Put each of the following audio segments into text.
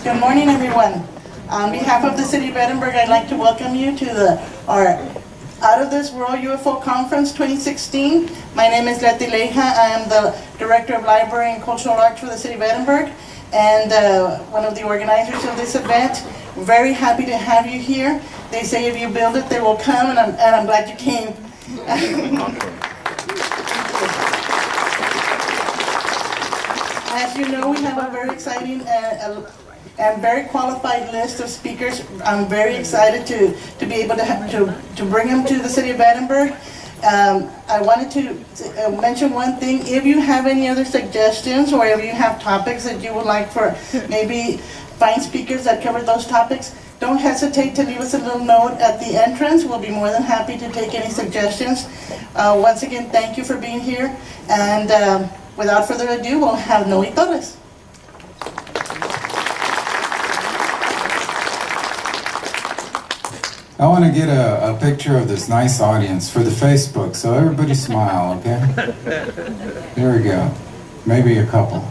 Good morning, everyone. On behalf of the City of Edinburg, I'd like to welcome you to our Out of This World UFO Conference 2016. My name is Leti Leija. I am the Director of Library and Cultural Arts for the City of Edinburg and one of the organizers of this event. We're very happy to have you here. They say if you build it, they will come, and I'm glad you came. As you know, we have a very exciting and very qualified list of speakers. I'm very excited to be able to bring them to the City of Edinburg. I wanted to mention one thing. If you have any other suggestions, or if you have topics that you would like for maybe find speakers that cover those topics, don't hesitate to leave us a little note at the entrance. We'll be more than happy to take any suggestions. Once again, thank you for being here. And without further ado, we'll have Noe Torres. I want to get a picture of this nice audience for the Facebook, so everybody smile, okay? There we go. Maybe a couple.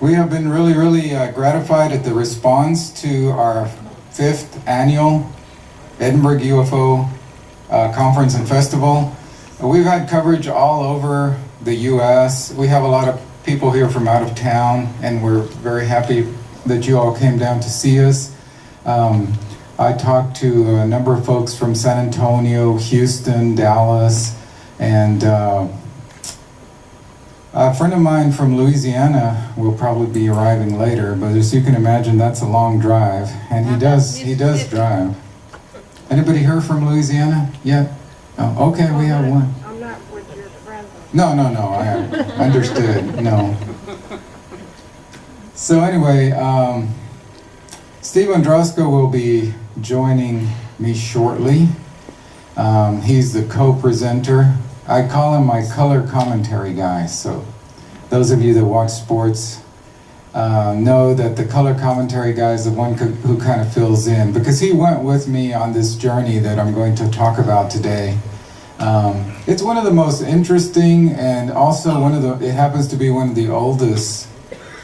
We have been really gratified at the response to our 5th annual Edinburg UFO Conference and Festival. We've had coverage all over the U.S. We have a lot of people here from out of town, and we're very happy that you all came down to see us. I talked to a number of folks from San Antonio, Houston, Dallas, and a friend of mine from Louisiana will probably be arriving later, but as you can imagine, that's a long drive, and he does drive. Anybody here from Louisiana yet? Oh, okay, we have one. I'm not with your friend. No, I understood, no. So anyway, Steve Andrasko will be joining me shortly. He's the co-presenter. I call him my color commentary guy, so those of you that watch sports know that the color commentary guy is the one who kind of fills in, because he went with me on this journey that I'm going to talk about today. It's one of the most interesting, and also it happens to be one of the oldest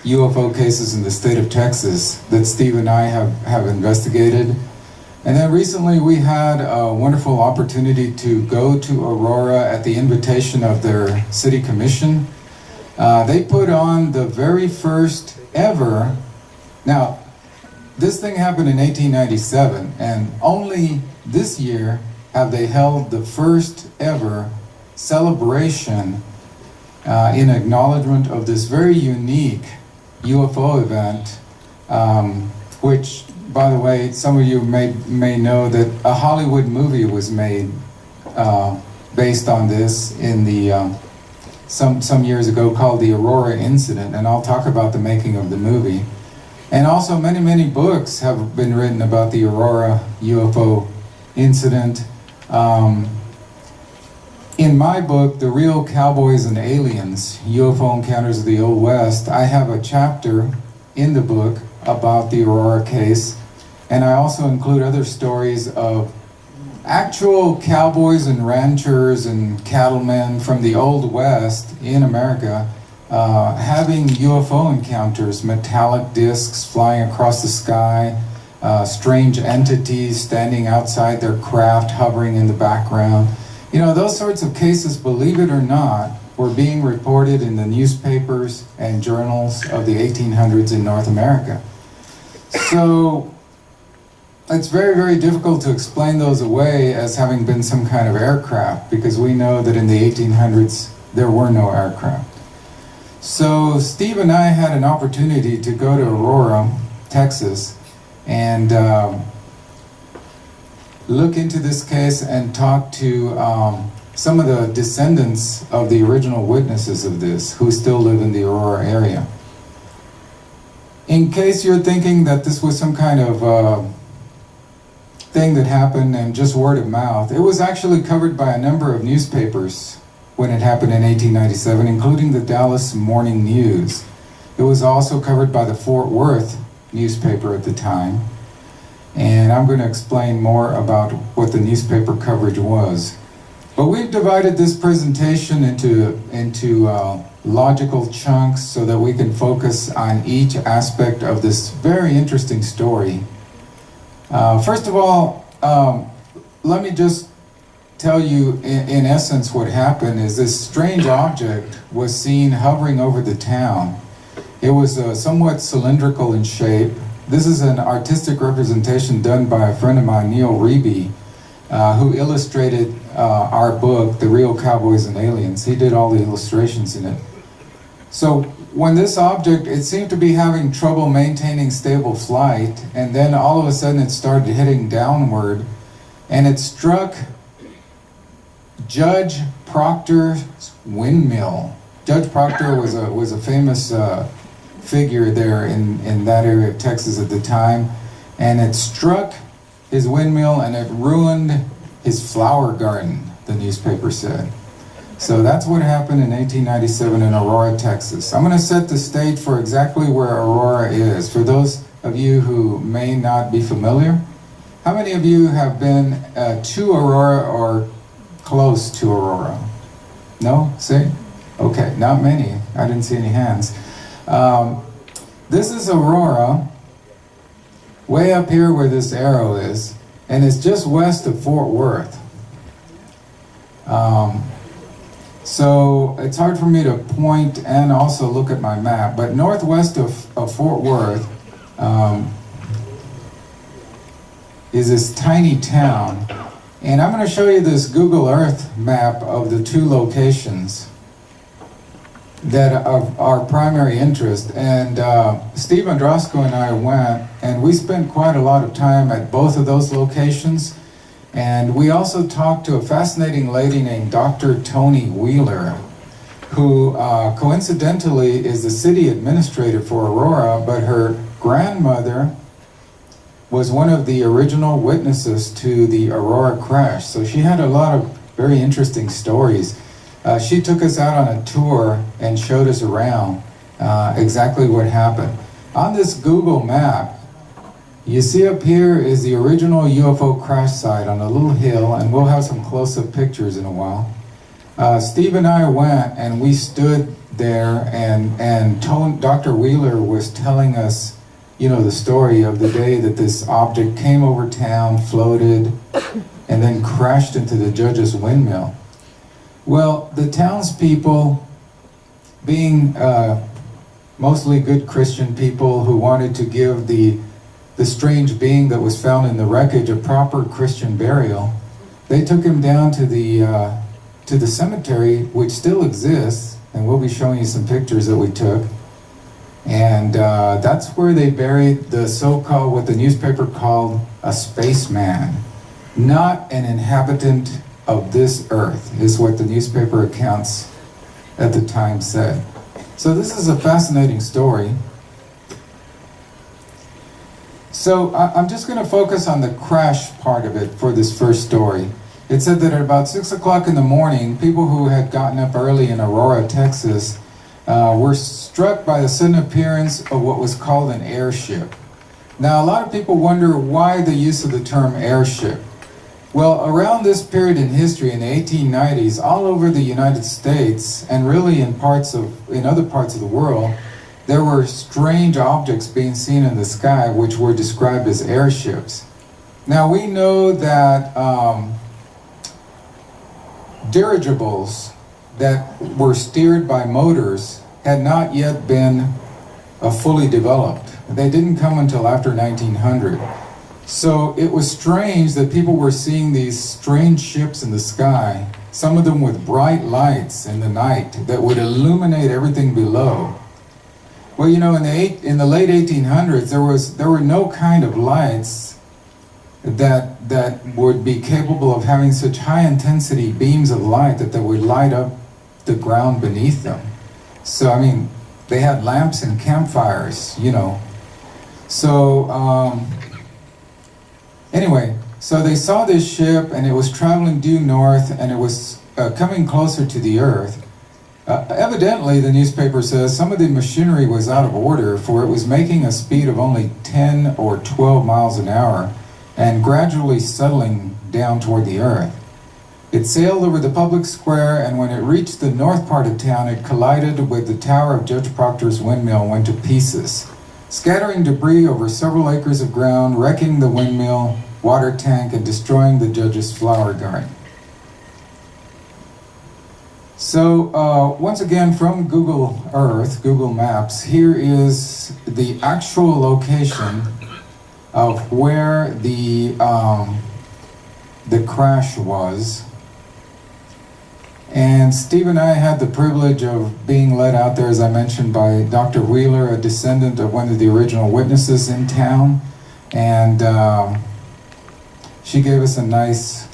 UFO cases in the state of Texas that Steve and I have investigated. And then recently we had a wonderful opportunity to go to Aurora at the invitation of their city commission. They put on the very first ever, now this thing happened in 1897, and only this year have they held the first ever celebration in acknowledgement of this very unique UFO event, which, by the way, some of you may know that a Hollywood movie was made based on this in the some years ago, called the Aurora Incident, and I'll talk about the making of the movie. And also many books have been written about the Aurora UFO incident. In my book, The Real Cowboys and Aliens, UFO Encounters of the Old West, I have a chapter in the book about the Aurora case, and I also include other stories of actual cowboys and ranchers and cattlemen from the Old West in America having UFO encounters, metallic discs flying across the sky, strange entities standing outside their craft, hovering in the background. You know, those sorts of cases, believe it or not, were being reported in the newspapers and journals of the 1800s in North America. So it's very difficult to explain those away as having been some kind of aircraft, because we know that in the 1800s there were no aircraft. So Steve and I had an opportunity to go to Aurora, Texas, and look into this case and talk to some of the descendants of the original witnesses of this, who still live in the Aurora area. In case you're thinking that this was some kind of thing that happened and just word of mouth, it was actually covered by a number of newspapers when it happened in 1897, including the Dallas Morning News. It was also covered by the Fort Worth newspaper at the time. And I'm going to explain more about what the newspaper coverage was. But we've divided this presentation into logical chunks so that we can focus on each aspect of this very interesting story. First of all, let me just tell you in essence what happened is this strange object was seen hovering over the town. It was somewhat cylindrical in shape. This is an artistic representation done by a friend of mine, Neil Reeby, who illustrated our book, The Real Cowboys and Aliens. He did all the illustrations in it. So when this object, it seemed to be having trouble maintaining stable flight, and then all of a sudden it started heading downward, and it struck Judge Proctor's windmill. Judge Proctor was a famous figure there in that area of Texas at the time, and it struck his windmill and it ruined his flower garden, the newspaper said. So that's what happened in 1897 in Aurora, Texas. I'm going to set the stage for exactly where Aurora is. For those of you who may not be familiar, how many of you have been to Aurora or close to Aurora? No? See? Okay, not many. I didn't see any hands. This is Aurora, way up here where this arrow is, and it's just west of Fort Worth. So it's hard for me to point and also look at my map, but northwest of Fort Worth is this tiny town. And I'm going to show you this Google Earth map of the two locations that are our primary interest. And Steve Andrasko and I went, and we spent quite a lot of time at both of those locations. And we also talked to a fascinating lady named Dr. Toni Wheeler, who coincidentally is the city administrator for Aurora, but her grandmother was one of the original witnesses to the Aurora crash. So she had a lot of very interesting stories. She took us out on a tour and showed us around exactly what happened. On this Google map, you see up here is the original UFO crash site on a little hill, and we'll have some close-up pictures in a while. Steve and I went and we stood there, and Dr. Wheeler was telling us, you know, the story of the day that this object came over town, floated, and then crashed into the judge's windmill. Well, the townspeople, being mostly good Christian people who wanted to give the strange being that was found in the wreckage a proper Christian burial, they took him down to the cemetery, which still exists, and we'll be showing you some pictures that we took. And that's where they buried the so-called, what the newspaper called a spaceman, not an inhabitant of this earth, is what the newspaper accounts at the time said. So this is a fascinating story. So I'm just going to focus on the crash part of it for this first story. It said that at about 6 o'clock in the morning, people who had gotten up early in Aurora, Texas, were struck by the sudden appearance of what was called an airship. Now, a lot of people wonder why the use of the term airship. Well, around this period in history, in the 1890s, all over the United States, and really in other parts of the world, there were strange objects being seen in the sky which were described as airships. Now, we know that dirigibles that were steered by motors had not yet been fully developed. They didn't come until after 1900. So it was strange that people were seeing these strange ships in the sky, some of them with bright lights in the night that would illuminate everything below. Well, you know, in the late 1800s, there were no kind of lights that would be capable of having such high intensity beams of light that they would light up the ground beneath them. So, I mean, they had lamps and campfires, you know. So, anyway, so they saw this ship, and it was traveling due north, and it was coming closer to the Earth. Evidently, the newspaper says, some of the machinery was out of order, for it was making a speed of only 10 or 12 miles an hour and gradually settling down toward the Earth. It sailed over the public square, and when it reached the north part of town, it collided with the tower of Judge Proctor's windmill and went to pieces, scattering debris over several acres of ground, wrecking the windmill, water tank, and destroying the judge's flower garden. So once again, from Google Earth, Google Maps, here is the actual location of where the crash was. And Steve and I had the privilege of being led out there, as I mentioned, by Dr. Wheeler, a descendant of one of the original witnesses in town. And she gave us a nice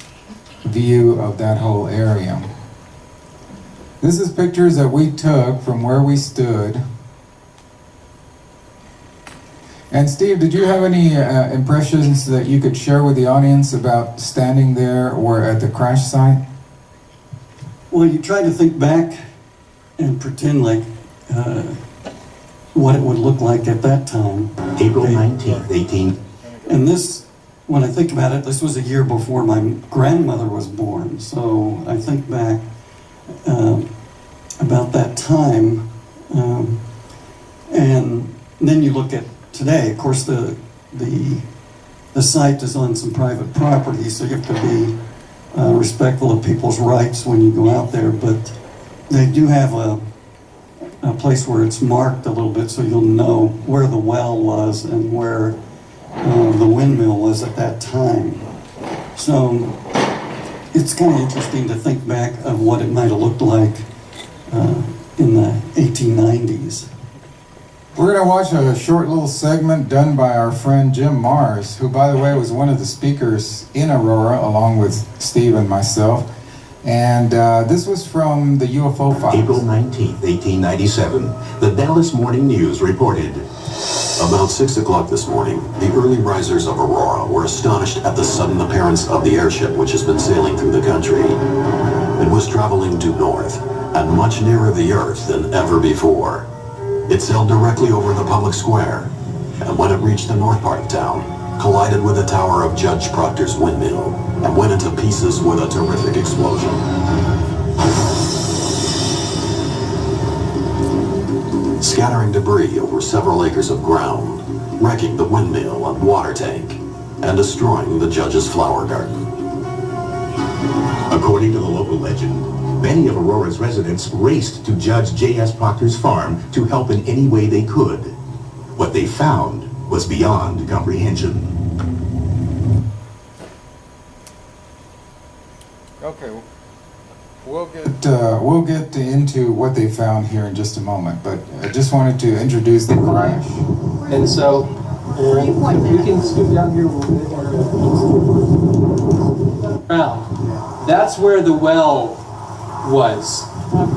view of that whole area. This is pictures that we took from where we stood. And Steve, did you have any impressions that you could share with the audience about standing there or at the crash site? Well, you try to think back and pretend like what it would look like at that time. April 19th, 18... And this, when I think about it, this was a year before my grandmother was born. So I think back about that time. And then you look at today. Of course, the site is on some private property, so you have to be respectful of people's rights when you go out there, but they do have a place where it's marked a little bit so you'll know where the well was and where the windmill was at that time. So it's kind of interesting to think back of what it might have looked like in the 1890s. We're going to watch a short little segment done by our friend Jim Mars, who, by the way, was one of the speakers in Aurora, along with Steve and myself. And this was from the UFO files. April 19th, 1897, the Dallas Morning News reported. About 6 o'clock this morning, the early risers of Aurora were astonished at the sudden appearance of the airship which has been sailing through the country. It was traveling due north, and much nearer the Earth than ever before. It sailed directly over the public square, and when it reached the north part of town, collided with the tower of Judge Proctor's windmill, and went into pieces with a terrific explosion. Scattering debris over several acres of ground, wrecking the windmill and water tank, and destroying the judge's flower garden. According to the local legend, many of Aurora's residents raced to Judge J.S. Proctor's farm to help in any way they could. What they found was beyond comprehension. Okay, we'll get into what they found here in just a moment, but I just wanted to introduce the crash. And so we can scoot down here a little bit. Now, that's where the well was.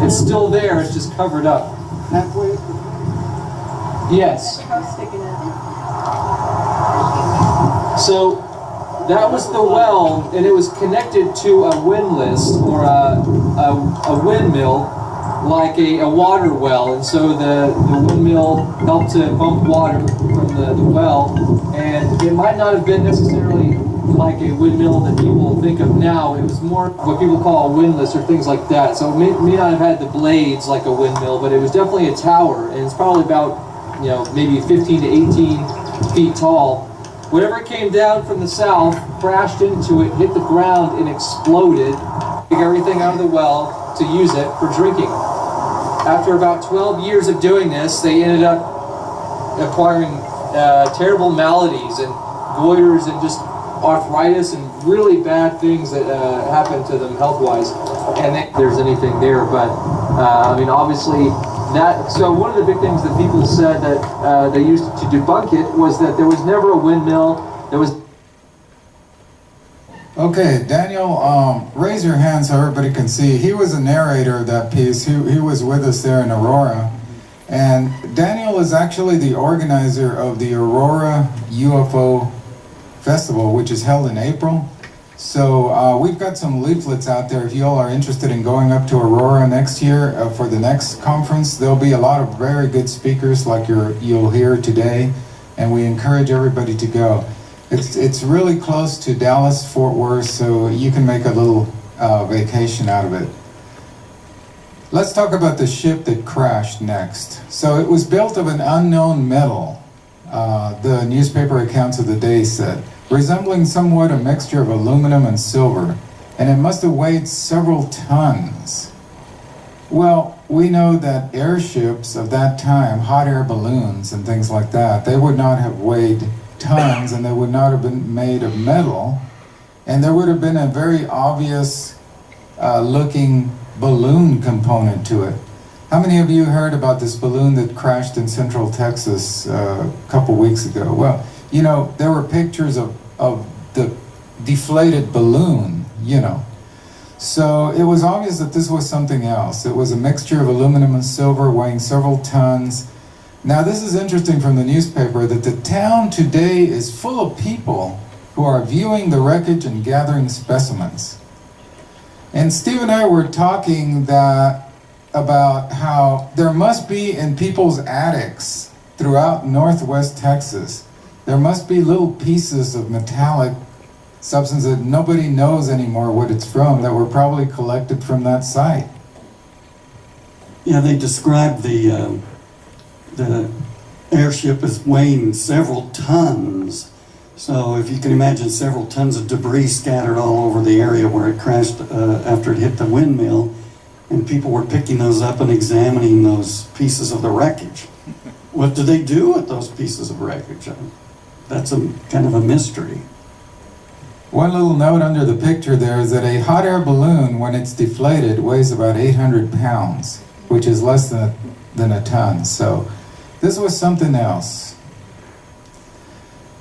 It's still there, it's just covered up. Halfway? Yes. So that was the well, and it was connected to a windlass or a windmill, like a water well. And so the windmill helped to pump water from the well, and it might not have been necessarily like a windmill that people think of now. It was more what people call a windlass or things like that. So it may not have had the blades like a windmill, but it was definitely a tower, and it's probably about, maybe 15 to 18 feet tall. Whatever came down from the south crashed into it, hit the ground, and exploded. Took everything out of the well to use it for drinking. After about 12 years of doing this, they ended up acquiring terrible maladies and goiters and just arthritis and really bad things that happened to them health-wise. And if there's anything there, but obviously that. So one of the big things that people said that they used to debunk it was that there was never a windmill. There was. Okay, Daniel, raise your hand so everybody can see. He was a narrator of that piece. He was with us there in Aurora. And Daniel is actually the organizer of the Aurora UFO Festival, which is held in April. So we've got some leaflets out there if you all are interested in going up to Aurora next year for the next conference. There'll be a lot of very good speakers like you'll hear today, and we encourage everybody to go. It's really close to Dallas, Fort Worth, so you can make a little vacation out of it. Let's talk about the ship that crashed next. So it was built of an unknown metal, the newspaper accounts of the day said, resembling somewhat a mixture of aluminum and silver, and it must have weighed several tons. Well, we know that airships of that time, hot air balloons and things like that, they would not have weighed tons, and they would not have been made of metal, and there would have been a very obvious looking balloon component to it. How many of you heard about this balloon that crashed in Central Texas a couple weeks ago? Well, you know, there were pictures of the deflated balloon, you know. So it was obvious that this was something else. It was a mixture of aluminum and silver weighing several tons. Now this is interesting from the newspaper, that the town today is full of people who are viewing the wreckage and gathering specimens. And Steve and I were talking about how there must be in people's attics throughout northwest Texas, there must be little pieces of metallic substance that nobody knows anymore what it's from, that were probably collected from that site. Yeah, they described the airship as weighing several tons. So if you can imagine several tons of debris scattered all over the area where it crashed after it hit the windmill, and people were picking those up and examining those pieces of the wreckage. What do they do with those pieces of wreckage? That's a kind of a mystery. One little note under the picture there is that a hot air balloon, when it's deflated, weighs about 800 pounds, which is less than a ton. So this was something else.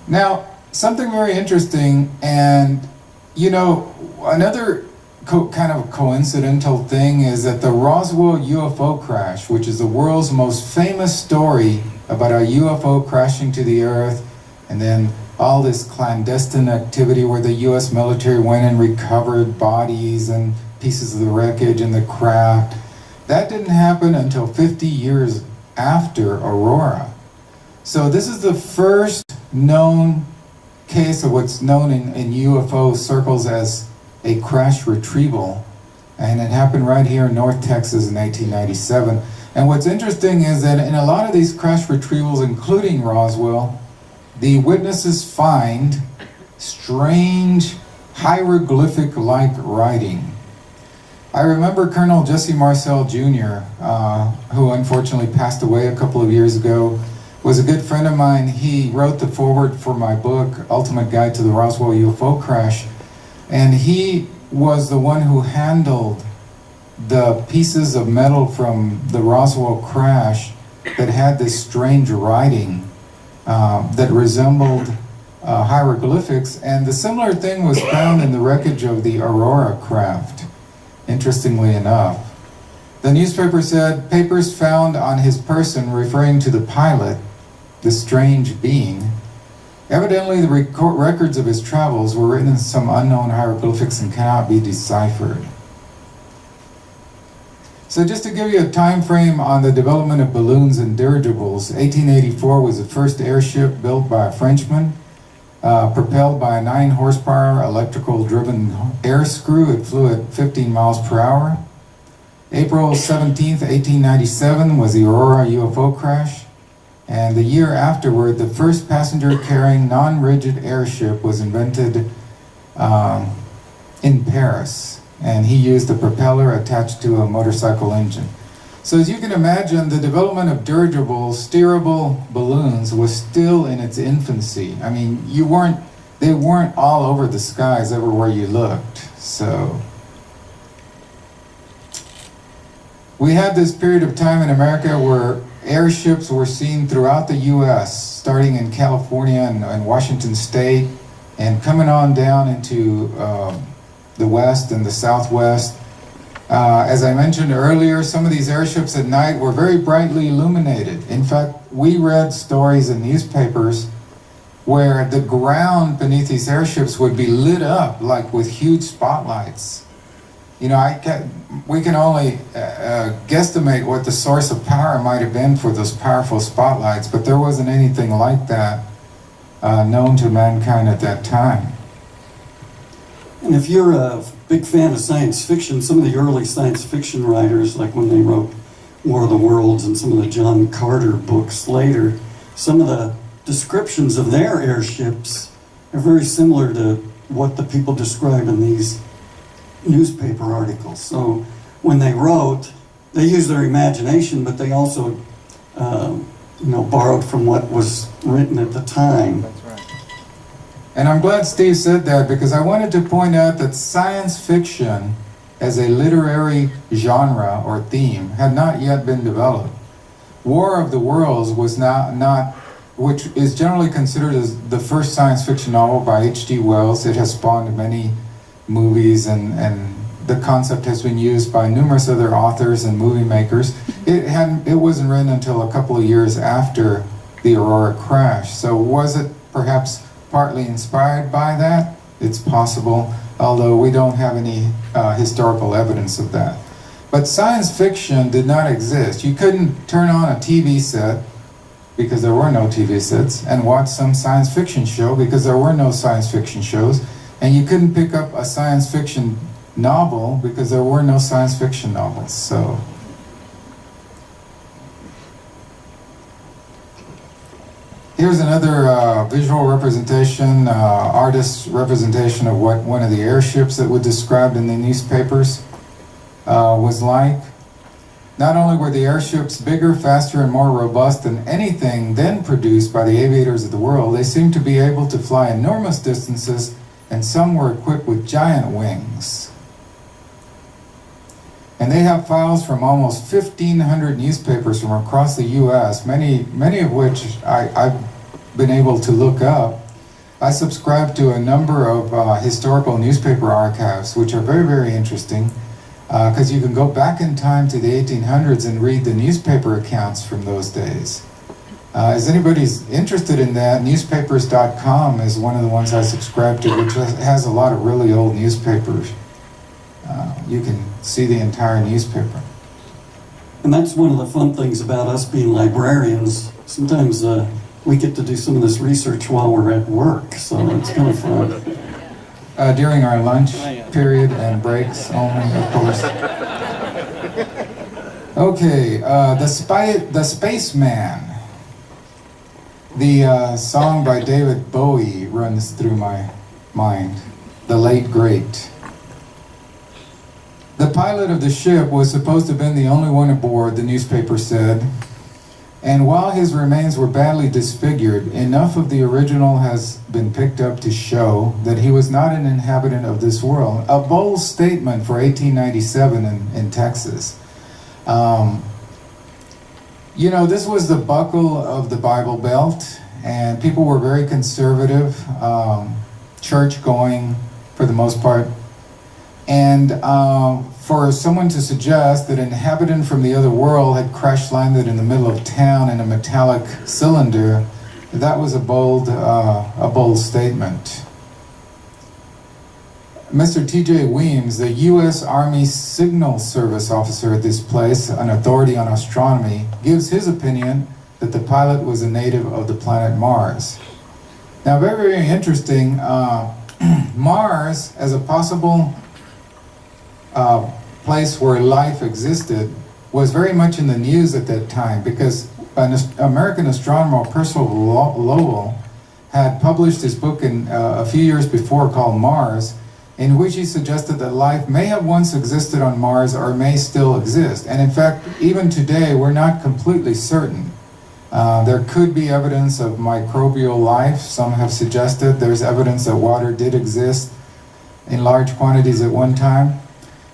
Now, something very interesting, and you know, another kind of coincidental thing is that the Roswell Ufo Crash, which is the world's most famous story about a UFO crashing to the Earth, and then all this clandestine activity where the U.S. military went and recovered bodies and pieces of the wreckage and the craft, that didn't happen until 50 years after Aurora. So this is the first known case of what's known in UFO circles as a crash retrieval, and it happened right here in North Texas in 1897. And what's interesting is that in a lot of these crash retrievals, including Roswell, the witnesses find strange hieroglyphic-like writing. I remember Colonel Jesse Marcel Jr., who unfortunately passed away a couple of years ago, was a good friend of mine. He wrote the foreword for my book, Ultimate Guide to the Roswell UFO Crash, and he was the one who handled the pieces of metal from the Roswell crash that had this strange writing that resembled hieroglyphics, and the similar thing was found in the wreckage of the Aurora craft, interestingly enough. The newspaper said, papers found on his person referring to the pilot, the strange being. Evidently the records of his travels were written in some unknown hieroglyphics and cannot be deciphered. So just to give you a time frame on the development of balloons and dirigibles, 1884 was the first airship built by a Frenchman, propelled by a 9 horsepower electrical driven air screw. It flew at 15 miles per hour. April 17th, 1897 was the Aurora UFO crash. And the year afterward, the first passenger carrying non-rigid airship was invented in Paris. And he used a propeller attached to a motorcycle engine. So as you can imagine, the development of dirigible, steerable balloons was still in its infancy. I mean, they weren't all over the skies everywhere you looked. So we had this period of time in America where airships were seen throughout the U.S., starting in California and Washington State, and coming on down into the West and the Southwest. As I mentioned earlier, some of these airships at night were very brightly illuminated. In fact, we read stories in newspapers where the ground beneath these airships would be lit up like with huge spotlights. You know, we can only guesstimate what the source of power might have been for those powerful spotlights, but there wasn't anything like that known to mankind at that time. And if you're a big fan of science fiction, some of the early science fiction writers, like when they wrote War of the Worlds and some of the John Carter books later, some of the descriptions of their airships are very similar to what the people describe in these newspaper articles. So when they wrote, they used their imagination, but they also, borrowed from what was written at the time. And I'm glad Steve said that, because I wanted to point out that science fiction as a literary genre or theme had not yet been developed. War of the Worlds was not which is generally considered as the first science fiction novel by H.G. Wells. It has spawned many movies, and the concept has been used by numerous other authors and movie makers. It wasn't written until a couple of years after the Aurora crash. So was it perhaps partly inspired by that? It's possible, although we don't have any historical evidence of that. But science fiction did not exist. You couldn't turn on a TV set, because there were no TV sets, and watch some science fiction show, because there were no science fiction shows. And you couldn't pick up a science fiction novel, because there were no science fiction novels. So here's another visual representation, artist's representation of what one of the airships that was described in the newspapers was like. Not only were the airships bigger, faster, and more robust than anything then produced by the aviators of the world, they seemed to be able to fly enormous distances, and some were equipped with giant wings. And they have files from almost 1,500 newspapers from across the U.S., many of which I've been able to look up. I subscribe to a number of historical newspaper archives, which are very, very interesting, because you can go back in time to the 1800s and read the newspaper accounts from those days. If anybody's interested in that, newspapers.com is one of the ones I subscribe to, which has a lot of really old newspapers. You can see the entire newspaper. And that's one of the fun things about us being librarians. Sometimes we get to do some of this research while we're at work, so it's kind of fun. During our lunch period and breaks only, of course. Okay, the Spaceman. The song by David Bowie runs through my mind. The late great. The pilot of the ship was supposed to have been the only one aboard, the newspaper said. And while his remains were badly disfigured, enough of the original has been picked up to show that he was not an inhabitant of this world. A bold statement for 1897 in Texas. This was the buckle of the Bible Belt, and people were very conservative, church-going for the most part. And for someone to suggest that an inhabitant from the other world had crash-landed in the middle of town in a metallic cylinder, that was a bold statement. Mr. T.J. Weems, the U.S. Army Signal Service officer at this place, an authority on astronomy, gives his opinion that the pilot was a native of the planet Mars. Now, very, very interesting, Mars as a possible place where life existed was very much in the news at that time, because an American astronomer, Percival Lowell, had published his book a few years before called Mars, in which he suggested that life may have once existed on Mars or may still exist. And in fact, even today, we're not completely certain. There could be evidence of microbial life. Some have suggested there's evidence that water did exist in large quantities at one time.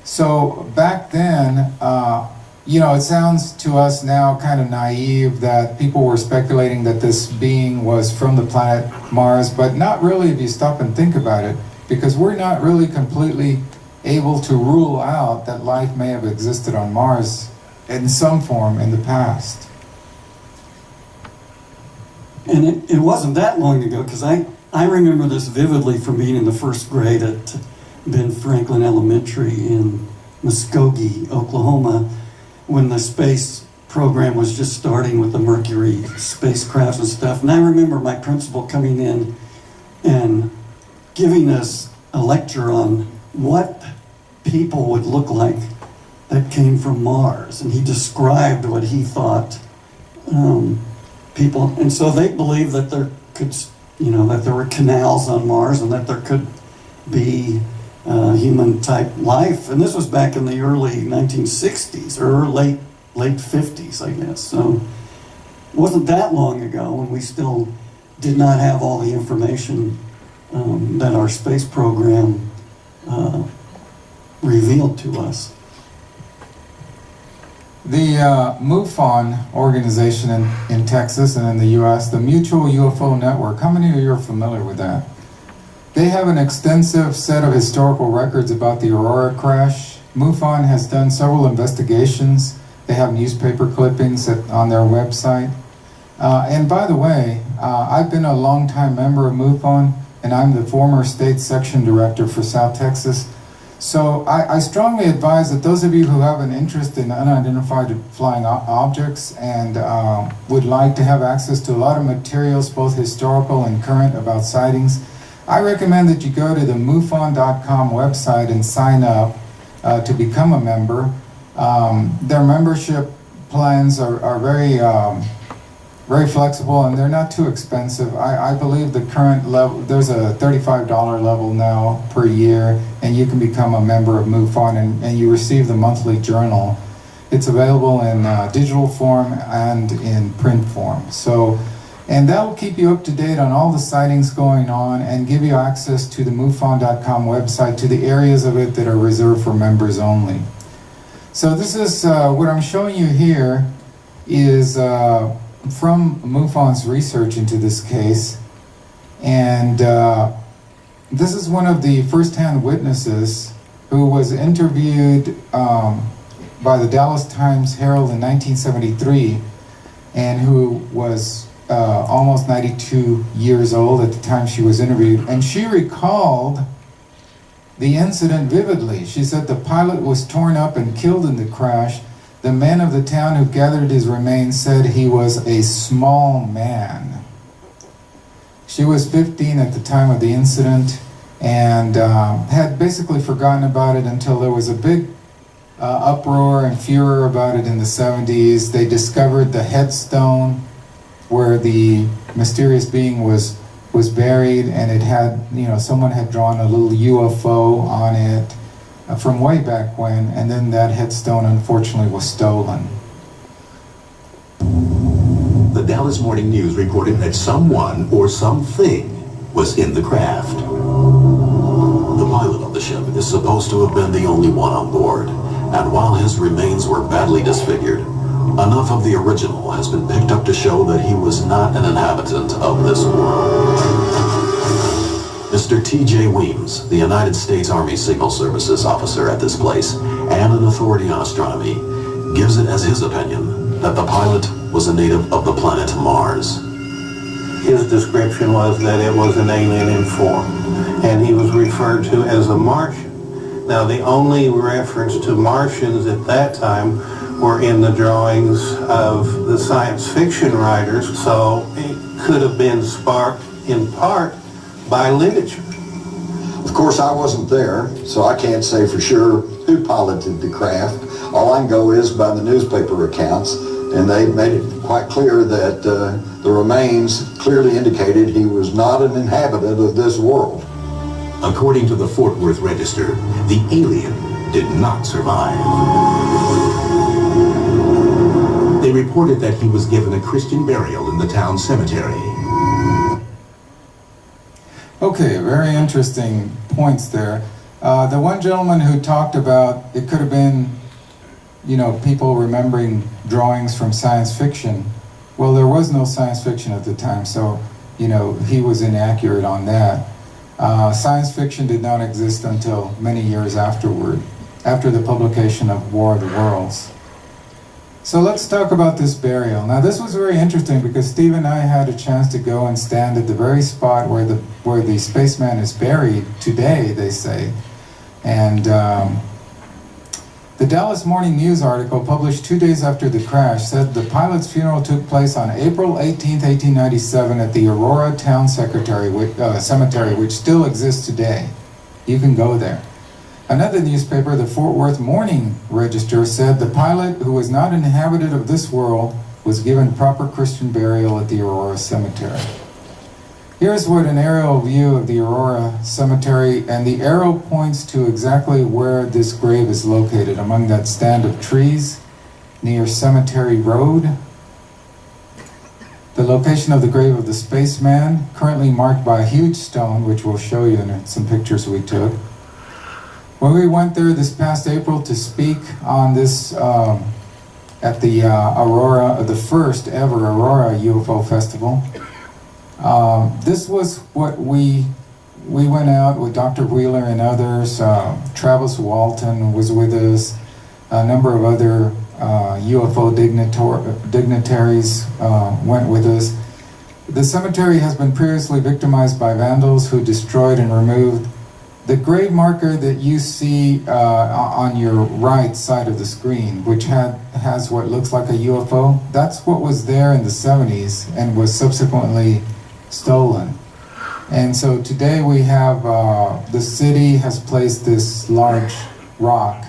So back then, it sounds to us now kind of naive that people were speculating that this being was from the planet Mars, but not really if you stop and think about it, because we're not really completely able to rule out that life may have existed on Mars in some form in the past. And it wasn't that long ago, because I remember this vividly from being in the first grade at Ben Franklin Elementary in Muskogee, Oklahoma, when the space program was just starting with the Mercury spacecraft and stuff. And I remember my principal coming in and giving us a lecture on what people would look like that came from Mars, and he described what he thought people, and so they believed that there could, that there were canals on Mars and that there could be human type life, and this was back in the early 1960s or late 50s, I guess. So it wasn't that long ago when we still did not have all the information that our space program revealed to us. The MUFON organization in Texas and in the U.S., the Mutual UFO Network, how many of you are familiar with that? They have an extensive set of historical records about the Aurora crash. MUFON has done several investigations. They have newspaper clippings on their website. And by the way, I've been a longtime member of MUFON, and I'm the former state section director for South Texas. So I strongly advise that those of you who have an interest in unidentified flying objects and would like to have access to a lot of materials, both historical and current, about sightings, I recommend that you go to the MUFON.com website and sign up to become a member. Their membership plans are very flexible, and they're not too expensive. I believe the current level, there's a $35 level now per year, and you can become a member of MUFON, and you receive the monthly journal. It's available in digital form and in print form. So, and that will keep you up to date on all the sightings going on and give you access to the MUFON.com website, to the areas of it that are reserved for members only. So this is, what I'm showing you here is from MUFON's research into this case, and this is one of the first-hand witnesses who was interviewed by the Dallas Times-Herald in 1973, and who was almost 92 years old at the time she was interviewed, and she recalled the incident vividly. She said the pilot was torn up and killed in the crash. The men of the town who gathered his remains said he was a small man. She was 15 at the time of the incident and had basically forgotten about it until there was a big uproar and furor about it in the 70s. They discovered the headstone where the mysterious being was buried, and it had, someone had drawn a little UFO on it from way back when, and then that headstone unfortunately was stolen. The Dallas Morning News reported that someone or something was in the craft. The pilot of the ship is supposed to have been the only one on board, and while his remains were badly disfigured, enough of the original has been picked up to show that he was not an inhabitant of this world. Mr. T.J. Weems, the United States Army Signal Services officer at this place and an authority on astronomy, gives it as his opinion that the pilot was a native of the planet Mars. His description was that it was an alien in form, and he was referred to as a Martian. Now, the only reference to Martians at that time were in the drawings of the science fiction writers, so it could have been sparked in part by literature. Of course, I wasn't there, so I can't say for sure who piloted the craft. All I can go is by the newspaper accounts, and they made it quite clear that the remains clearly indicated he was not an inhabitant of this world. According to the Fort Worth Register, the alien did not survive. They reported that he was given a Christian burial in the town cemetery. Okay, very interesting points there. The one gentleman who talked about it could have been, people remembering drawings from science fiction. Well, there was no science fiction at the time, so, he was inaccurate on that. Science fiction did not exist until many years afterward, after the publication of War of the Worlds. So let's talk about this burial. Now, this was very interesting because Steve and I had a chance to go and stand at the very spot where the spaceman is buried today, they say. And the Dallas Morning News article published 2 days after the crash said the pilot's funeral took place on April 18, 1897 at the Aurora Town Cemetery, which still exists today. You can go there. Another newspaper, the Fort Worth Morning Register, said the pilot, who was not an inhabitant of this world, was given proper Christian burial at the Aurora Cemetery. Here's what an aerial view of the Aurora Cemetery, and the arrow points to exactly where this grave is located, among that stand of trees near Cemetery Road. The location of the grave of the spaceman, currently marked by a huge stone, which we'll show you in some pictures we took. When we went there this past April to speak on this at the Aurora, the first ever Aurora UFO Festival, this was what we went out with Dr. Wheeler and others. Travis Walton was with us. A number of other UFO dignitaries went with us. The cemetery has been previously victimized by vandals who destroyed and removed the grave marker that you see on your right side of the screen, which has what looks like a UFO. That's what was there in the 70s and was subsequently stolen. And so today we have, the city has placed this large rock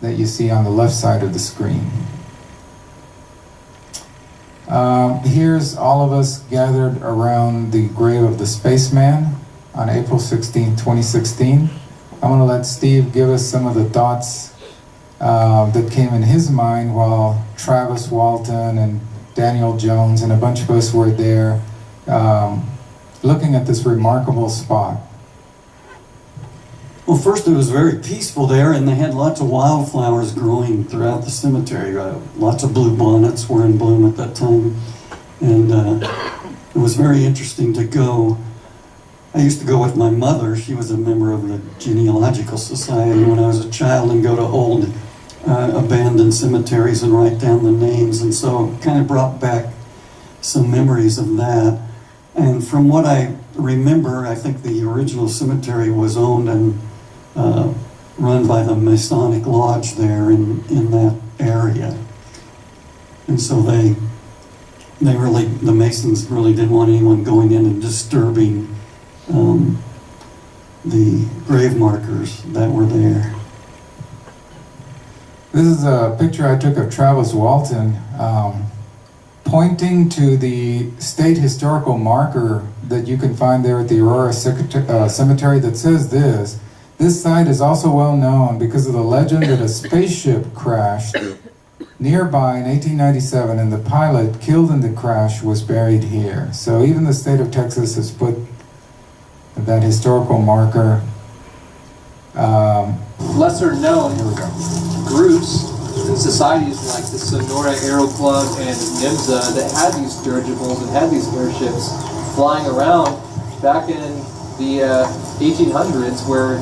that you see on the left side of the screen. Here's all of us gathered around the grave of the spaceman on April 16, 2016. I'm going to let Steve give us some of the thoughts that came in his mind while Travis Walton and Daniel Jones and a bunch of us were there looking at this remarkable spot. Well, first it was very peaceful there, and they had lots of wildflowers growing throughout the cemetery. Lots of bluebonnets were in bloom at that time, and it was very interesting to go. I used to go with my mother. She was a member of the Genealogical Society when I was a child, and go to old abandoned cemeteries and write down the names, and so it kind of brought back some memories of that. And from what I remember, I think the original cemetery was owned and run by the Masonic Lodge there in that area. And so the Masons really didn't want anyone going in and disturbing the grave markers that were there. This is a picture I took of Travis Walton pointing to the state historical marker that you can find there at the Aurora Cemetery that says this. This site is also well known because of the legend that a spaceship crashed nearby in 1897 and the pilot killed in the crash was buried here. So even the state of Texas has put that historical marker. Lesser known groups and societies like the Sonora Aero Club and NIMSA that had these dirigibles and had these airships flying around back in the 1800s, where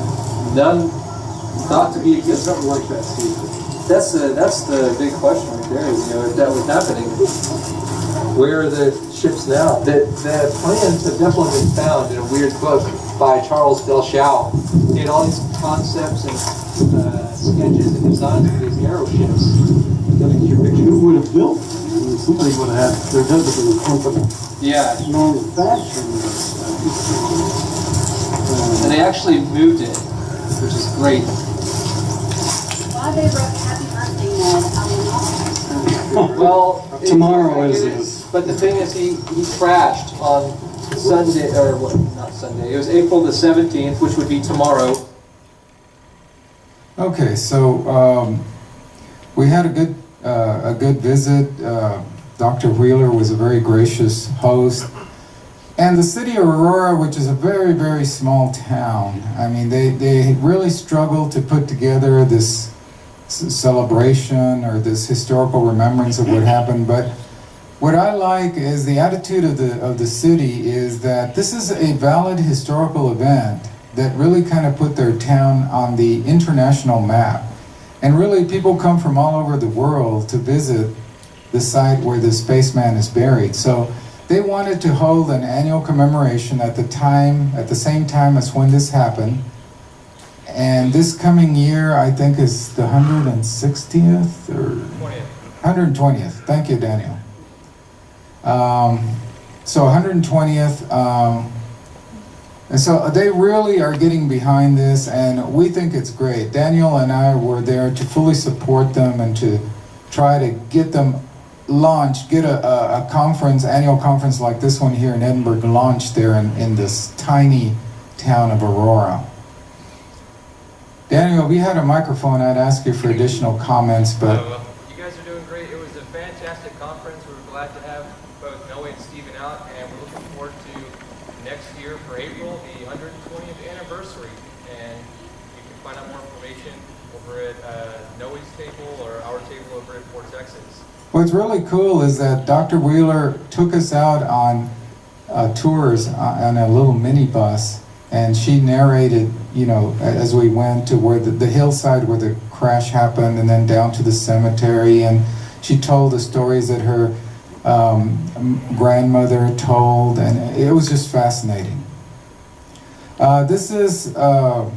none thought to be a good something like that, Steve. That's the big question right there. You know, if that was happening, where are the ships now? The plans have definitely been found in a weird book by Charles Delchau. He had all these concepts and sketches and designs for these aeroships. Who would have built them? I mean, somebody would have had, there does have been a company Yeah. manufacturing this. And they actually moved it, which is great. Why they wrote Happy Birthday, Ned, I don't know. Well, Tomorrow I get is- it, but the thing is, he crashed on Sunday, or what? Not Sunday. It was April the 17th, which would be tomorrow. Okay, so we had a good visit. Dr. Wheeler was a very gracious host. And the city of Aurora, which is a very, very small town, I mean, they really struggled to put together this celebration or this historical remembrance of what happened. But what I like is the attitude of the city is that this is a valid historical event that really kind of put their town on the international map. And really, people come from all over the world to visit the site where the spaceman is buried. So they wanted to hold an annual commemoration at the same time as when this happened. And this coming year, I think, is the 160th or 120th. Thank you, Daniel. So 120th. And so they really are getting behind this, and we think it's great. Daniel and I were there to fully support them and to try to get them launched, get a conference, annual conference like this one here in Edinburg launched there in this tiny town of Aurora. Daniel, if you had a microphone, I'd ask you for additional comments, but... You guys are doing great. It was a fantastic conference. We were glad to have both Noe and Stephen out, and we're looking forward to next year for April, the 120th anniversary. And you can find out more information over at Noe's table or our table over at Fort Texas. What's really cool is that Dr. Wheeler took us out on tours on a little minibus, and she narrated, you know, as we went to where the hillside where the crash happened, and then down to the cemetery, and she told the stories that her grandmother told, and it was just fascinating. This is, I'm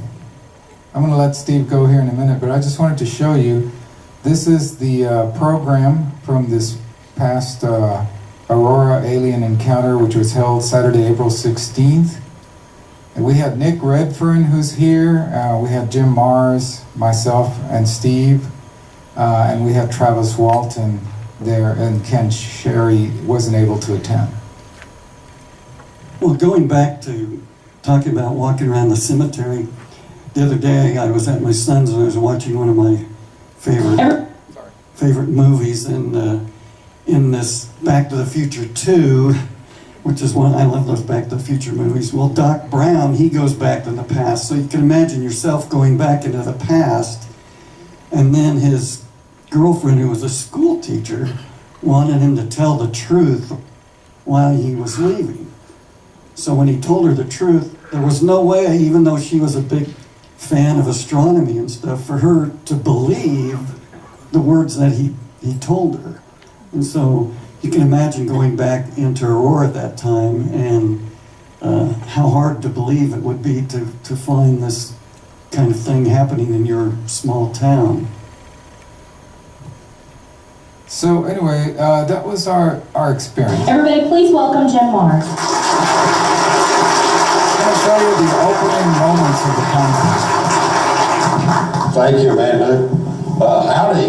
going to let Steve go here in a minute, but I just wanted to show you, this is the program from this past Aurora Alien Encounter, which was held Saturday, April 16th. And we had Nick Redfern, who's here. We had Jim Mars, myself, and Steve. And we had Travis Walton there, and Ken Sherry wasn't able to attend. Well, going back to talking about walking around the cemetery, the other day I was at my son's and I was watching one of my favorite movies, and in this Back to the Future 2, which is one, I love those Back to the Future movies. Well, Doc Brown, he goes back to the past. So you can imagine yourself going back into the past, and then his girlfriend, who was a school teacher, wanted him to tell the truth while he was leaving. So when he told her the truth, there was no way, even though she was a big fan of astronomy and stuff, for her to believe the words that he told her. And so you can imagine going back into Aurora at that time, and how hard to believe it would be to find this kind of thing happening in your small town. So anyway, that was our experience. Everybody, please welcome Jim Mars. I'm going to show you the opening moments of the conference. Thank you, Amanda. Howdy.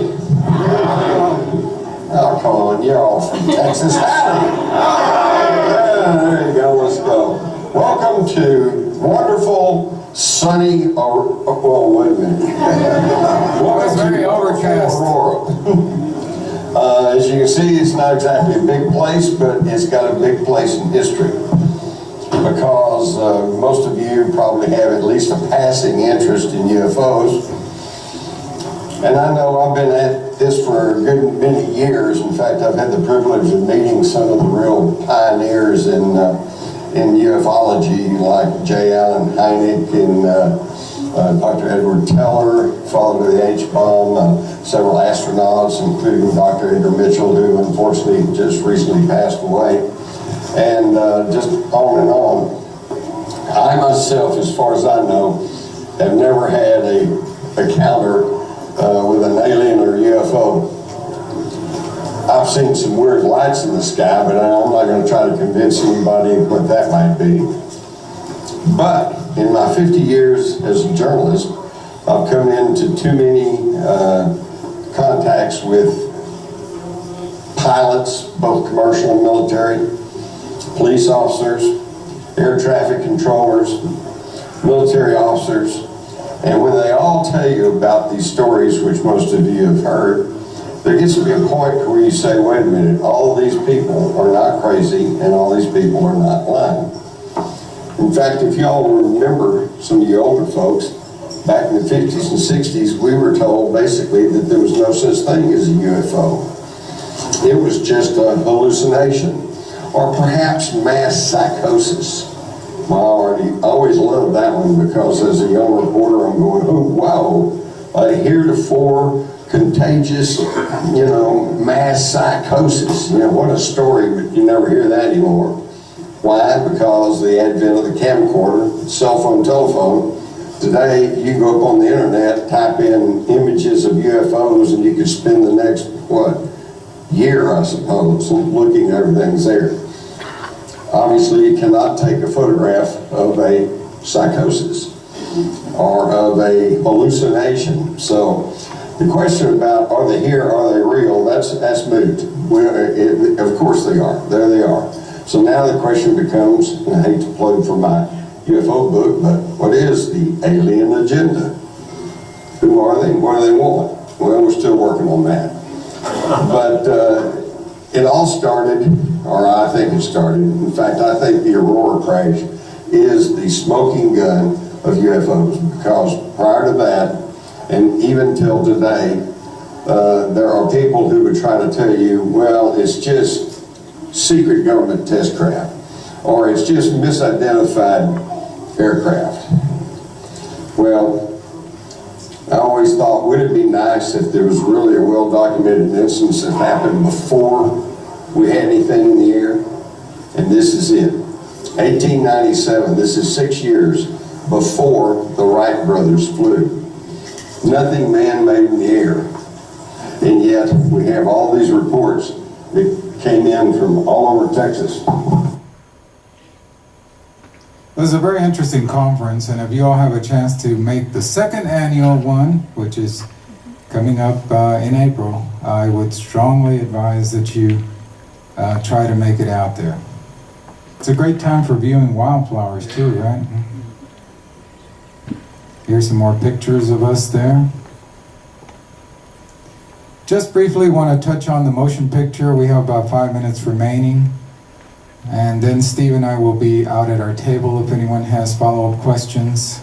Oh, come on, you're all from Texas. Howdy. There you go, let's go. Welcome to wonderful, sunny, well, wait a minute. It's very overcast. Aurora. As you can see, it's not exactly a big place, but it's got a big place in history. Because most of you probably have at least a passing interest in UFOs. And I know I've been at this for a good many years. In fact, I've had the privilege of meeting some of the real pioneers in ufology, like J. Allen Hynek and Dr. Edward Teller, father of the H-bomb, several astronauts, including Dr. Edgar Mitchell, who unfortunately just recently passed away, and just on and on. I myself, as far as I know, have never had a encounter with an alien or UFO. I've seen some weird lights in the sky, but I'm not going to try to convince anybody what that might be. But in my 50 years as a journalist, I've come into too many contacts with pilots, both commercial and military, police officers, air traffic controllers, military officers, and when they all tell you about these stories, which most of you have heard, there gets to be a point where you say, wait a minute, all these people are not crazy and all these people are not lying. In fact, if y'all remember, some of you older folks, back in the 50s and 60s, we were told basically that there was no such thing as a UFO. It was just a hallucination, or perhaps mass psychosis. Well, I always loved that one because as a young reporter, I'm going, oh, wow, a heretofore contagious, mass psychosis. What a story, but you never hear that anymore. Why? Because the advent of the camcorder, cell phone, telephone. Today, you can go up on the internet, type in images of UFOs, and you could spend the next, year, I suppose, looking at everything's there. Obviously, you cannot take a photograph of a psychosis or of a hallucination. So the question about are they here, are they real, that's moot. Of course they are. There they are. So now the question becomes, and I hate to plug for my UFO book, but what is the alien agenda? Who are they? What do they want? Well, we're still working on that. But it all started, or I think it started, in fact, I think the Aurora crash is the smoking gun of UFOs, because prior to that, and even till today, there are people who would try to tell you, well, it's just secret government test craft, or it's just misidentified aircraft. Well, I always thought, would it be nice if there was really a well-documented instance that happened before we had anything in the air? And this is it. 1897, this is 6 years before the Wright brothers flew. Nothing man-made in the air. And yet, we have all these reports that came in from all over Texas. It was a very interesting conference, and if you all have a chance to make the second annual one, which is coming up in April, I would strongly advise that you try to make it out there. It's a great time for viewing wildflowers too, right? Here's some more pictures of us there. Just briefly want to touch on the motion picture. We have about 5 minutes remaining. And then Steve and I will be out at our table if anyone has follow-up questions.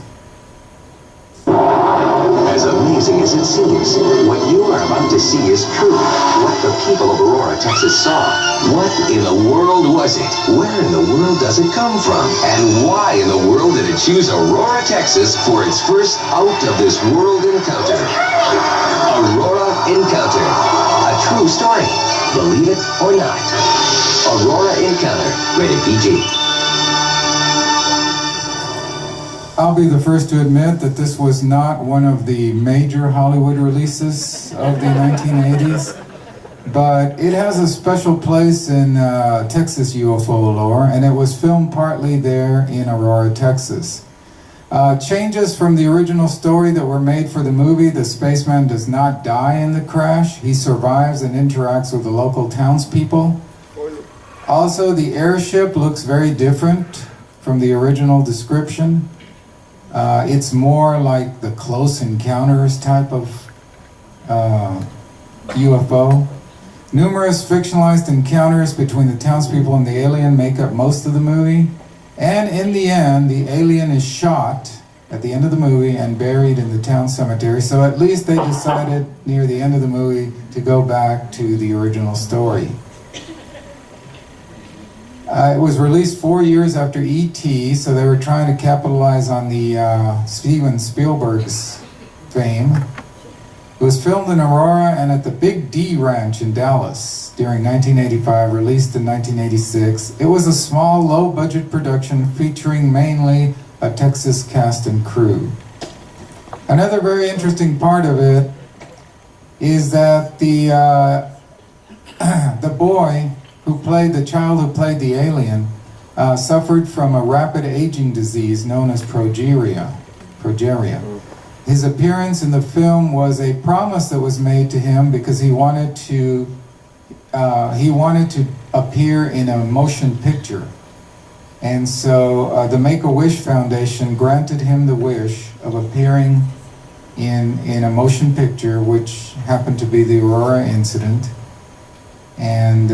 As amazing as it seems, what you are about to see is true. What the people of Aurora, Texas saw. What in the world was it? Where in the world does it come from? And why in the world did it choose Aurora, Texas for its first out-of-this-world encounter? Aurora Encounter. A true story. Believe it or not. Aurora Encounter. Rated PG. I'll be the first to admit that this was not one of the major Hollywood releases of the 1980s, but it has a special place in Texas UFO lore, and it was filmed partly there in Aurora, Texas. Changes from the original story that were made for the movie: the spaceman does not die in the crash. He survives and interacts with the local townspeople. Also, the airship looks very different from the original description. It's more like the Close Encounters type of UFO. Numerous fictionalized encounters between the townspeople and the alien make up most of the movie. And in the end, the alien is shot at the end of the movie and buried in the town cemetery. So at least they decided near the end of the movie to go back to the original story. It was released 4 years after E.T., so they were trying to capitalize on the Steven Spielberg's fame. It was filmed in Aurora and at the Big D Ranch in Dallas during 1985, released in 1986. It was a small, low-budget production featuring mainly a Texas cast and crew. Another very interesting part of it is that the boy the child who played the alien suffered from a rapid aging disease known as progeria. His appearance in the film was a promise that was made to him because he wanted to appear in a motion picture. And so the Make-A-Wish Foundation granted him the wish of appearing in a motion picture, which happened to be the Aurora Incident. And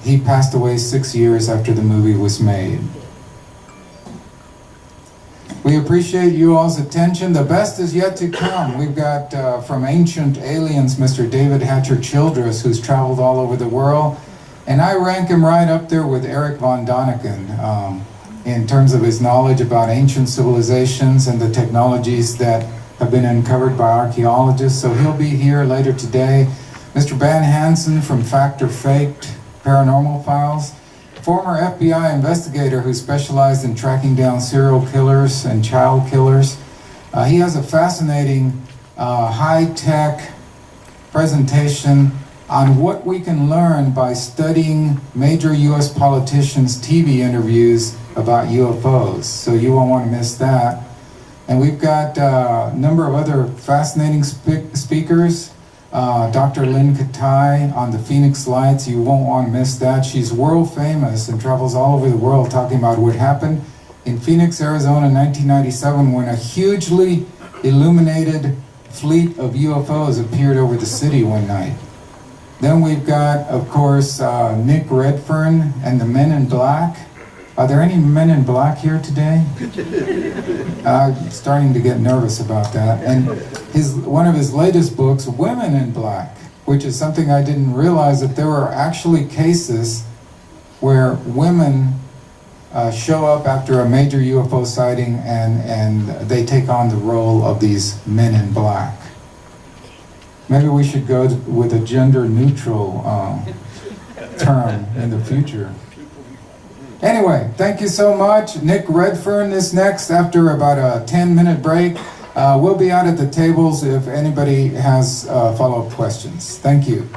he passed away 6 years after the movie was made. We appreciate you all's attention. The best is yet to come. We've got from Ancient Aliens, Mr. David Hatcher Childress, who's traveled all over the world. And I rank him right up there with Eric von Daniken in terms of his knowledge about ancient civilizations and the technologies that have been uncovered by archaeologists. So he'll be here later today. Mr. Van Hansen from Fact or Faked Paranormal Files, former FBI investigator who specialized in tracking down serial killers and child killers. He has a fascinating high-tech presentation on what we can learn by studying major U.S. politicians' TV interviews about UFOs. So you won't want to miss that. And we've got a number of other fascinating speakers. Dr. Lynn Katai on the Phoenix Lights, you won't want to miss that. She's world famous and travels all over the world talking about what happened in Phoenix, Arizona in 1997 when a hugely illuminated fleet of UFOs appeared over the city one night. Then we've got, of course, Nick Redfern and the Men in Black. Are there any Men in Black here today? I'm starting to get nervous about that. And one of his latest books, Women in Black, which is something I didn't realize, that there were actually cases where women show up after a major UFO sighting and they take on the role of these Men in Black. Maybe we should go with a gender-neutral term in the future. Anyway, thank you so much. Nick Redfern is next after about a 10-minute break. We'll be out at the tables if anybody has follow-up questions. Thank you.